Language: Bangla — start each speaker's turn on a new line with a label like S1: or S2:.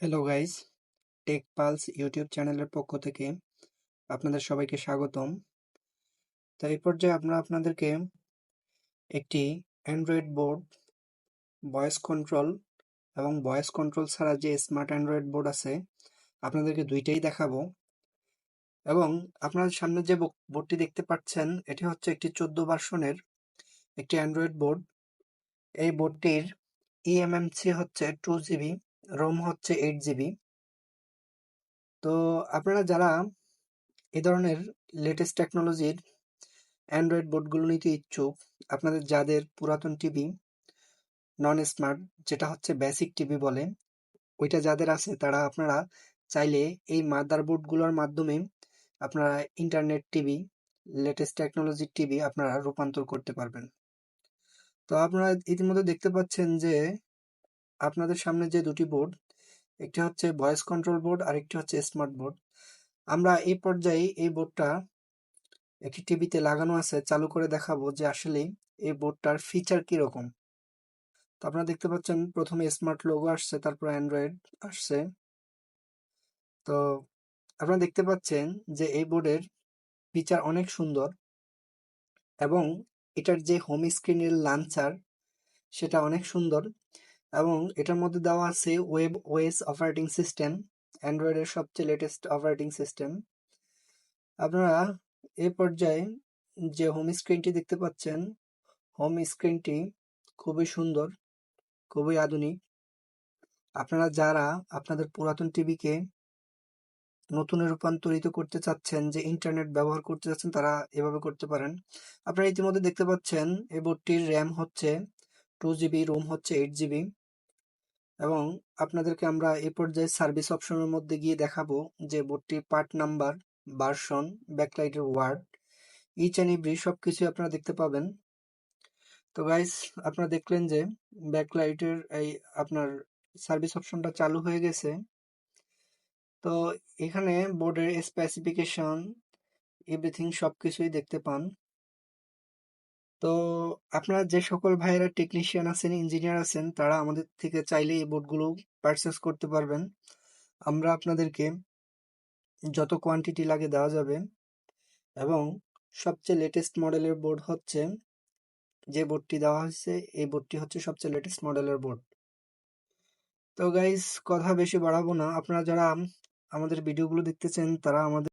S1: Hello guys, Tech Pulse YouTube চ্যানেলের পক্ষ থেকে আপনাদের সবাইকে স্বাগতম। তো এই পর্যায়ে আমরা আপনাদেরকে একটি অ্যান্ড্রয়েড বোর্ড, ভয়েস কন্ট্রোল এবং ভয়েস কন্ট্রোল ছাড়া যে স্মার্ট অ্যান্ড্রয়েড বোর্ড আছে আপনাদেরকে দুইটাই দেখাবো। এবং আপনার সামনে যে বোর্ডটি দেখতে পাচ্ছেন এটি হচ্ছে একটি 14 ভার্সনের একটি অ্যান্ড্রয়েড বোর্ড। এই বোর্ডটির eMMC হচ্ছে 2GB, রোম হচ্ছে 8GB। তো আপনারা যারা এই ধরনের লেটেস্ট টেকনোলজির অ্যান্ড্রয়েড বোর্ডগুলো নিতে ইচ্ছুক, আপনাদের যাদের পুরাতন টিভি নন স্মার্ট, যেটা হচ্ছে বেসিক টিভি বলে, ওইটা যাদের আছে তারা আপনারা চাইলে এই মাদারবোর্ডগুলোর মাধ্যমে আপনারা ইন্টারনেট টিভি, লেটেস্ট টেকনোলজির টিভি আপনারা রূপান্তর করতে পারবেন। তো আপনারা ইতিমধ্যে দেখতে পাচ্ছেন যে আপনাদের সামনে যে দুটি বোর্ড, একটি হচ্ছে ভয়েস কন্ট্রোল বোর্ড আর একটি হচ্ছে স্মার্ট বোর্ড। আমরা এই পর্যায়ে এই বোর্ডটা একটি টিভিতে লাগানো আছে, চালু করে দেখাবো যে আসলে এই বোর্ডটার ফিচার কিরকম। তো আপনারা দেখতে পাচ্ছেন প্রথমে স্মার্ট লোগো আসছে, তারপর অ্যান্ড্রয়েড আসছে। তো আপনারা দেখতে পাচ্ছেন যে এই বোর্ডের ফিচার অনেক সুন্দর এবং এটার যে হোম স্ক্রিনের লাঞ্চার সেটা অনেক সুন্দর এবং এটার মধ্যে দেওয়া আছে ওয়েব ওএস অপারেটিং সিস্টেম, অ্যান্ড্রয়েডের সবচেয়ে লেটেস্ট অপারেটিং সিস্টেম। আপনারা এই পর্যায়ে যে হোম স্ক্রিনটি দেখতে পাচ্ছেন, হোম স্ক্রিনটি খুবই সুন্দর, খুবই আধুনিক। আপনারা যারা আপনাদের পুরাতন টিভিকে নতুনে রূপান্তরিত করতে চাচ্ছেন, যে ইন্টারনেট ব্যবহার করতে চাচ্ছেন, তারা এভাবে করতে পারেন। আপনারা ইতিমধ্যে দেখতে পাচ্ছেন এই বোর্ডটির র্যাম হচ্ছে 2GB, রোম হচ্ছে 8GB এবং আপনাদেরকে আমরা এই পর্যায়ে সার্ভিস অপশনের মধ্যে গিয়ে দেখাবো যে বোর্ডটির পার্ট নাম্বার, ভার্সন, ব্যাকলাইটের ওয়ার্ড, ইচ অ্যান্ড এভরি সবকিছু আপনারা দেখতে পাবেন। তো গাইস, আপনারা দেখলেন যে ব্যাকলাইটের এই আপনার সার্ভিস অপশনটা চালু হয়ে গেছে। তো এখানে বোর্ডের স্পেসিফিকেশন, এভরিথিং সবকিছুই দেখতে পান। তো আপনারা যে সকল ভাইয়েরা টেকনিশিয়ান আছেন, ইঞ্জিনিয়ার আছেন, তারা আমাদের থেকে চাইলে এই বোর্ডগুলো পারচেস করতে পারবেন। আমরা আপনাদেরকে যত কোয়ান্টিটি লাগে দেওয়া যাবে এবং সবচেয়ে লেটেস্ট মডেলের বোর্ড হচ্ছে যে বোর্ডটি দেওয়া হয়েছে, এই বোর্ডটি হচ্ছে সবচেয়ে লেটেস্ট মডেলের বোর্ড। তো গাইস, কথা বেশি বাড়াবো না। আপনারা যারা আমাদের ভিডিওগুলো দেখতেছেন তারা আমাদের